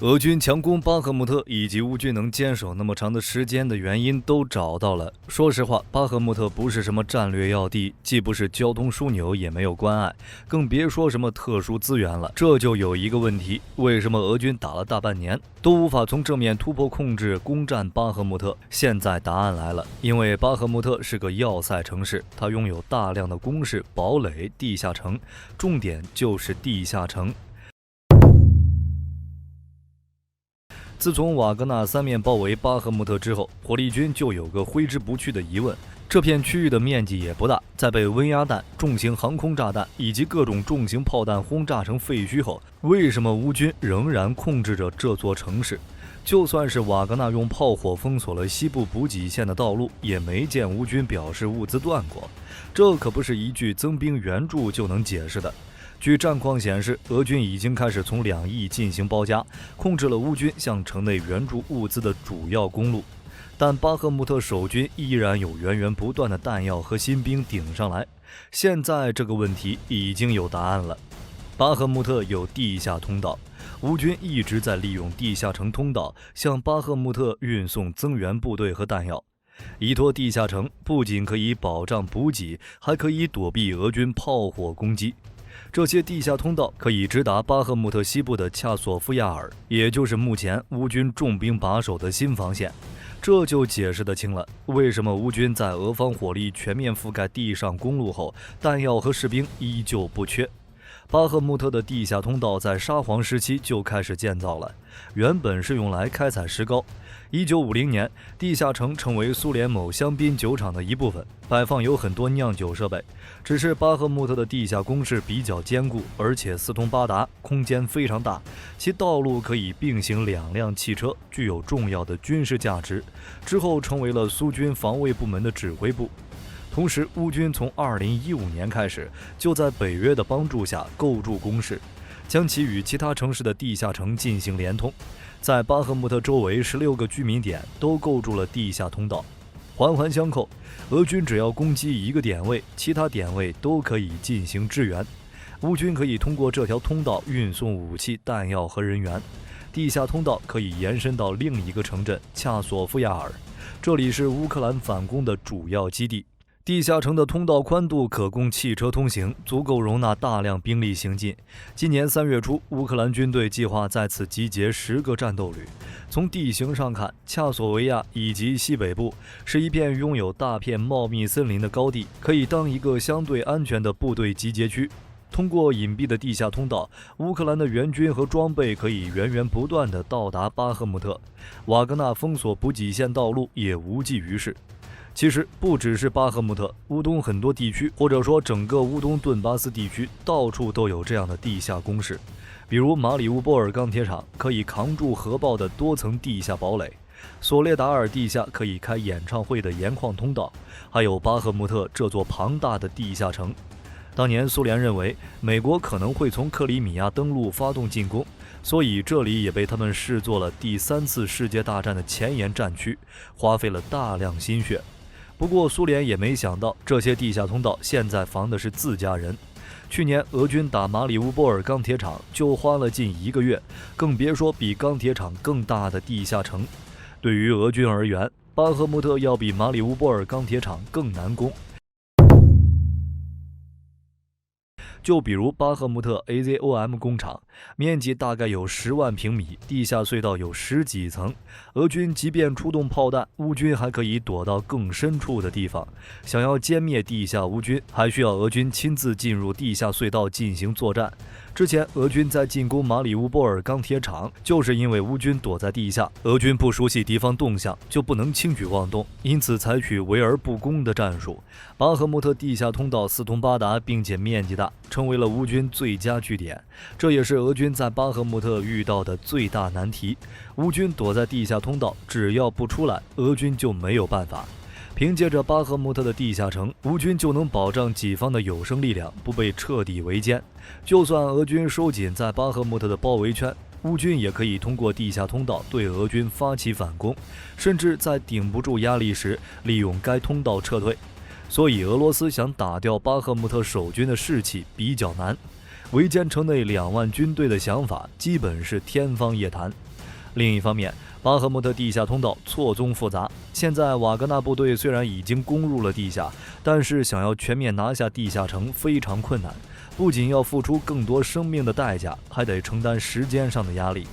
俄军强攻巴赫穆特以及乌军能坚守那么长的时间的原因都找到了。说实话，巴赫穆特不是什么战略要地，既不是交通枢纽，也没有关隘，更别说什么特殊资源了。这就有一个问题，为什么俄军打了大半年都无法从正面突破控制攻占巴赫穆特？现在答案来了，因为巴赫穆特是个要塞城市，它拥有大量的工事、堡垒、地下城，重点就是地下城。自从瓦格纳三面包围巴赫穆特之后，火力军就有个挥之不去的疑问：这片区域的面积也不大，在被温压弹、重型航空炸弹以及各种重型炮弹轰炸成废墟后，为什么乌军仍然控制着这座城市？就算是瓦格纳用炮火封锁了西部补给线的道路，也没见乌军表示物资断过。这可不是一句增兵援助就能解释的。据战况显示，俄军已经开始从两翼进行包夹，控制了乌军向城内援助物资的主要公路。但巴赫穆特守军依然有源源不断的弹药和新兵顶上来。现在这个问题已经有答案了。巴赫穆特有地下通道，乌军一直在利用地下城通道向巴赫穆特运送增援部队和弹药。依托地下城不仅可以保障补给，还可以躲避俄军炮火攻击。这些地下通道可以直达巴赫穆特西部的恰索夫亚尔，也就是目前乌军重兵把守的新防线。这就解释得清了，为什么乌军在俄方火力全面覆盖地上公路后，弹药和士兵依旧不缺。巴赫穆特的地下通道在沙皇时期就开始建造了，原本是用来开采石膏。1950年，地下城成为苏联某香槟酒厂的一部分，摆放有很多酿酒设备。只是巴赫穆特的地下工事比较坚固，而且四通八达，空间非常大，其道路可以并行2辆汽车，具有重要的军事价值。之后成为了苏军防卫部门的指挥部。同时，乌军从2015年开始，就在北约的帮助下构筑工事，将其与其他城市的地下城进行连通。在巴赫穆特周围16个居民点都构筑了地下通道，环环相扣。俄军只要攻击一个点位，其他点位都可以进行支援。乌军可以通过这条通道运送武器、弹药和人员。地下通道可以延伸到另一个城镇恰索夫亚尔，这里是乌克兰反攻的主要基地。地下城的通道宽度可供汽车通行，足够容纳大量兵力行进。今年3月初，乌克兰军队计划在此集结10个战斗旅。从地形上看，恰索维亚以及西北部是一片拥有大片茂密森林的高地，可以当一个相对安全的部队集结区。通过隐蔽的地下通道，乌克兰的援军和装备可以源源不断地到达巴赫穆特。瓦格纳封锁补给线道路也无济于事。其实不只是巴赫穆特，乌东很多地区，或者说整个乌东顿巴斯地区，到处都有这样的地下工事。比如马里乌波尔钢铁厂可以扛住核爆的多层地下堡垒，索列达尔地下可以开演唱会的盐矿通道，还有巴赫穆特这座庞大的地下城。当年苏联认为美国可能会从克里米亚登陆发动进攻，所以这里也被他们视作了第3次世界大战的前沿战区，花费了大量心血。不过苏联也没想到，这些地下通道现在防的是自家人。去年俄军打马里乌波尔钢铁厂就花了近1个月，更别说比钢铁厂更大的地下城。对于俄军而言，巴赫穆特要比马里乌波尔钢铁厂更难攻。就比如巴赫穆特 AZOM 工厂，面积大概有10万平米，地下隧道有10几层。俄军即便出动炮弹，乌军还可以躲到更深处的地方。想要歼灭地下乌军，还需要俄军亲自进入地下隧道进行作战。之前俄军在进攻马里乌波尔钢铁厂，就是因为乌军躲在地下，俄军不熟悉敌方动向，就不能轻举妄动，因此采取围而不攻的战术。巴赫穆特地下通道四通八达，并且面积大，成为了乌军最佳据点。这也是俄军在巴赫穆特遇到的最大难题。乌军躲在地下通道，只要不出来，俄军就没有办法。凭借着巴赫穆特的地下城，乌军就能保障己方的有生力量不被彻底围歼。就算俄军收紧在巴赫穆特的包围圈，乌军也可以通过地下通道对俄军发起反攻，甚至在顶不住压力时利用该通道撤退。所以俄罗斯想打掉巴赫穆特守军的士气比较难，围歼城内2万军队的想法基本是天方夜谭。另一方面，巴赫穆特地下通道错综复杂，现在瓦格纳部队虽然已经攻入了地下，但是想要全面拿下地下城非常困难，不仅要付出更多生命的代价，还得承担时间上的压力。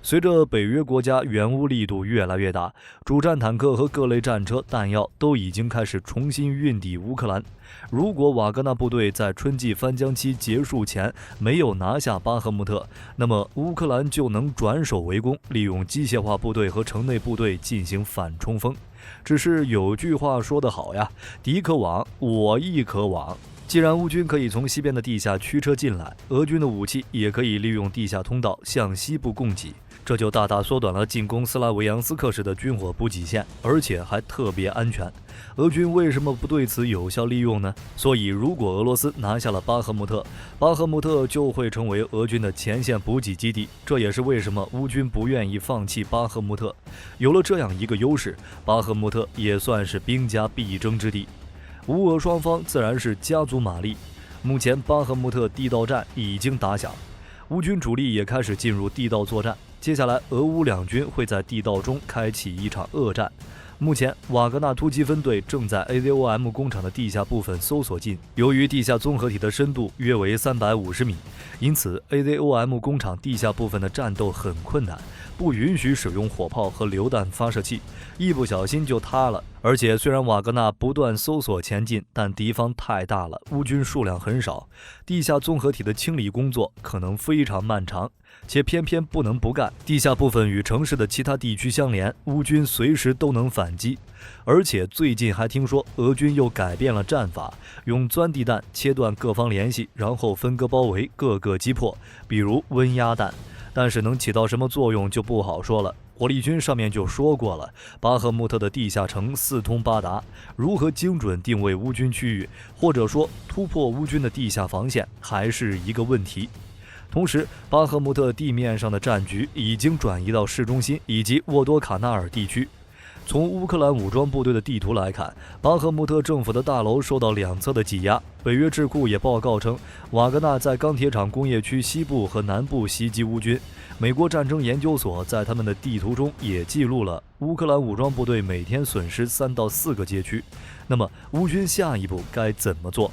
随着北约国家援乌力度越来越大，主战坦克和各类战车、弹药都已经开始重新运抵乌克兰。如果瓦格纳部队在春季翻江期结束前没有拿下巴赫穆特，那么乌克兰就能转守为攻，利用机械化部队和城内部队进行反冲锋。只是有句话说得好呀，敌可往，我亦可往。既然乌军可以从西边的地下驱车进来，俄军的武器也可以利用地下通道向西部供给，这就大大缩短了进攻斯拉维扬斯克时的军火补给线，而且还特别安全。俄军为什么不对此有效利用呢？所以如果俄罗斯拿下了巴赫穆特，巴赫穆特就会成为俄军的前线补给基地，这也是为什么乌军不愿意放弃巴赫穆特。有了这样一个优势，巴赫穆特也算是兵家必争之地。乌俄双方自然是加足马力，目前巴赫穆特地道战已经打响，乌军主力也开始进入地道作战，接下来俄乌两军会在地道中开启一场恶战。目前瓦格纳突击分队正在 AZOM 工厂的地下部分搜索进，由于地下综合体的深度约为350米，因此 AZOM 工厂地下部分的战斗很困难，不允许使用火炮和榴弹发射器，一不小心就塌了。而且虽然瓦格纳不断搜索前进，但敌方太大了，乌军数量很少，地下综合体的清理工作可能非常漫长，且偏偏不能不干。地下部分与城市的其他地区相连，乌军随时都能反击。而且最近还听说俄军又改变了战法，用钻地弹切断各方联系，然后分割包围，各个击破，比如温压弹。但是能起到什么作用就不好说了。火力军上面就说过了，巴赫穆特的地下城四通八达，如何精准定位乌军区域，或者说突破乌军的地下防线，还是一个问题。同时，巴赫穆特地面上的战局已经转移到市中心以及沃多卡纳尔地区。从乌克兰武装部队的地图来看，巴赫穆特政府的大楼受到两侧的挤压。北约智库也报告称，瓦格纳在钢铁厂工业区西部和南部袭击乌军。美国战争研究所在他们的地图中也记录了乌克兰武装部队每天损失3到4个街区。那么，乌军下一步该怎么做？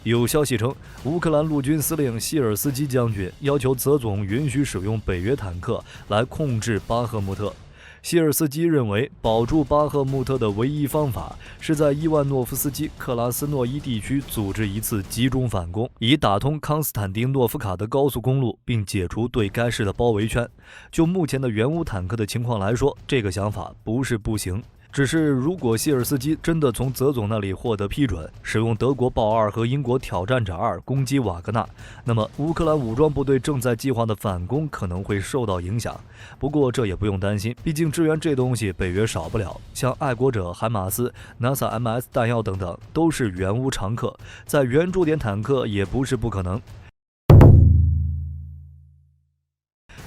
有消息称，乌克兰陆军司令希尔斯基将军要求泽总允许使用北约坦克来控制巴赫穆特。希尔斯基认为，保住巴赫穆特的唯一方法是在伊万诺夫斯基克拉斯诺伊地区组织一次集中反攻，以打通康斯坦丁诺夫卡的高速公路，并解除对该市的包围圈。就目前的援乌坦克的情况来说，这个想法不是不行。只是如果希尔斯基真的从泽总那里获得批准，使用德国豹2和英国挑战者2攻击瓦格纳，那么乌克兰武装部队正在计划的反攻可能会受到影响。不过这也不用担心，毕竟支援这东西北约少不了，像爱国者、海马斯、NASA MS 弹药等等都是援乌常客，再援助点坦克也不是不可能。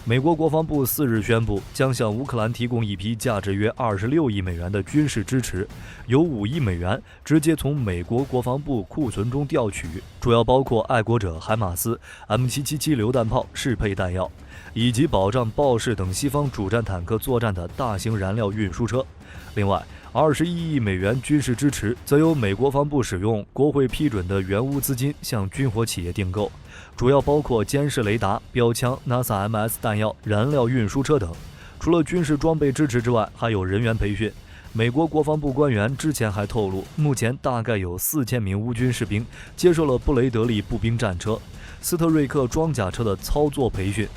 美国国防部4日宣布，将向乌克兰提供一批价值约26亿美元的军事支持，有5亿美元直接从美国国防部库存中调取，主要包括爱国者、海马斯、M777 榴弹炮适配弹药，以及保障豹式等西方主战坦克作战的大型燃料运输车。另外，21亿美元军事支持则由美国防部使用国会批准的援乌资金向军火企业订购，主要包括监视雷达、标枪、NASA MS 弹药、燃料运输车等。除了军事装备支持之外，还有人员培训。美国国防部官员之前还透露，目前大概有4000名乌军士兵接受了布雷德利步兵战车、斯特瑞克装甲车的操作培训。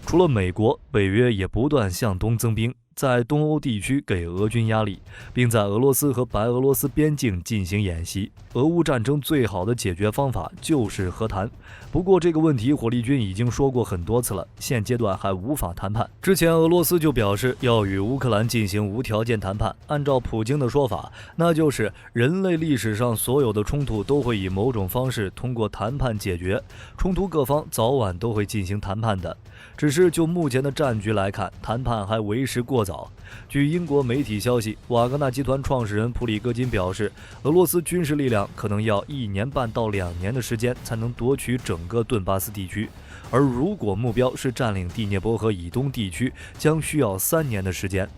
除了美国，北约也不断向东增兵，在东欧地区给俄军压力，并在俄罗斯和白俄罗斯边境进行演习。俄乌战争最好的解决方法就是和谈，不过这个问题火力军已经说过很多次了，现阶段还无法谈判。之前俄罗斯就表示要与乌克兰进行无条件谈判，按照普京的说法，那就是人类历史上所有的冲突都会以某种方式通过谈判解决，冲突各方早晚都会进行谈判的。只是就目前的战局来看，谈判还为时过早。早。据英国媒体消息，瓦格纳集团创始人普里戈金表示，俄罗斯军事力量可能要1年半到2年的时间才能夺取整个顿巴斯地区，而如果目标是占领第聂伯河以东地区，将需要3年的时间。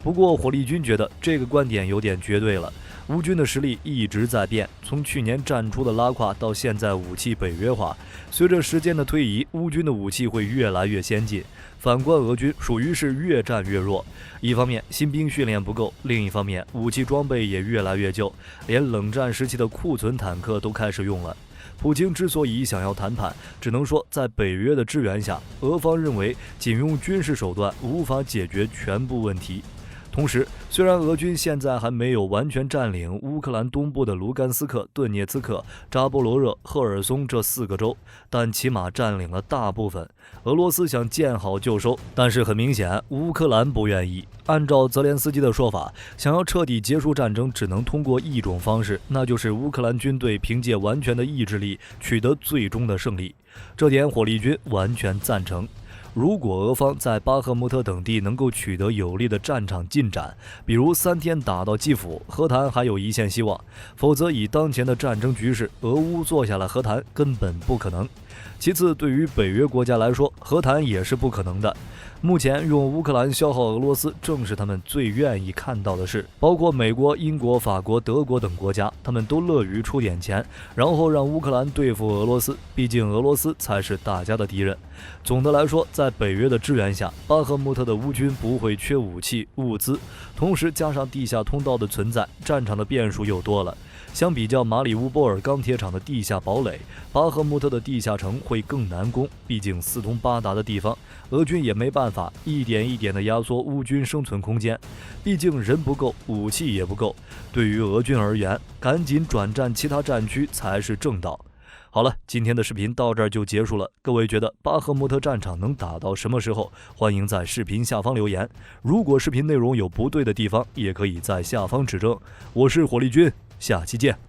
不过火力军觉得这个观点有点绝对了，乌军的实力一直在变，从去年战出的拉胯到现在武器北约化，随着时间的推移，乌军的武器会越来越先进，反观俄军属于是越战越弱。一方面新兵训练不够，另一方面武器装备也越来越旧，连冷战时期的库存坦克都开始用了。普京之所以想要谈判，只能说在北约的支援下，俄方认为仅用军事手段无法解决全部问题。同时，虽然俄军现在还没有完全占领乌克兰东部的卢甘斯克、顿涅茨克、扎波罗热、赫尔松这4个州，但起码占领了大部分。俄罗斯想见好就收，但是很明显，乌克兰不愿意。按照泽连斯基的说法，想要彻底结束战争，只能通过一种方式，那就是乌克兰军队凭借完全的意志力取得最终的胜利。这点火力军完全赞成。如果俄方在巴赫穆特等地能够取得有力的战场进展，比如3天打到基辅，和谈还有一线希望；否则以当前的战争局势，俄乌坐下来和谈根本不可能。其次，对于北约国家来说，和谈也是不可能的。目前用乌克兰消耗俄罗斯，正是他们最愿意看到的事。包括美国、英国、法国、德国等国家，他们都乐于出点钱，然后让乌克兰对付俄罗斯。毕竟俄罗斯才是大家的敌人。总的来说，在北约的支援下，巴赫穆特的乌军不会缺武器、物资，同时加上地下通道的存在，战场的变数又多了。相比较马里乌波尔钢铁厂的地下堡垒，巴赫穆特的地下城会更难攻，毕竟四通八达的地方，俄军也没办法一点一点地压缩乌军生存空间。毕竟人不够，武器也不够，对于俄军而言，赶紧转战其他战区才是正道。好了，今天的视频到这儿就结束了。各位觉得巴赫穆特战场能打到什么时候？欢迎在视频下方留言。如果视频内容有不对的地方，也可以在下方指正。我是火力军，下期见。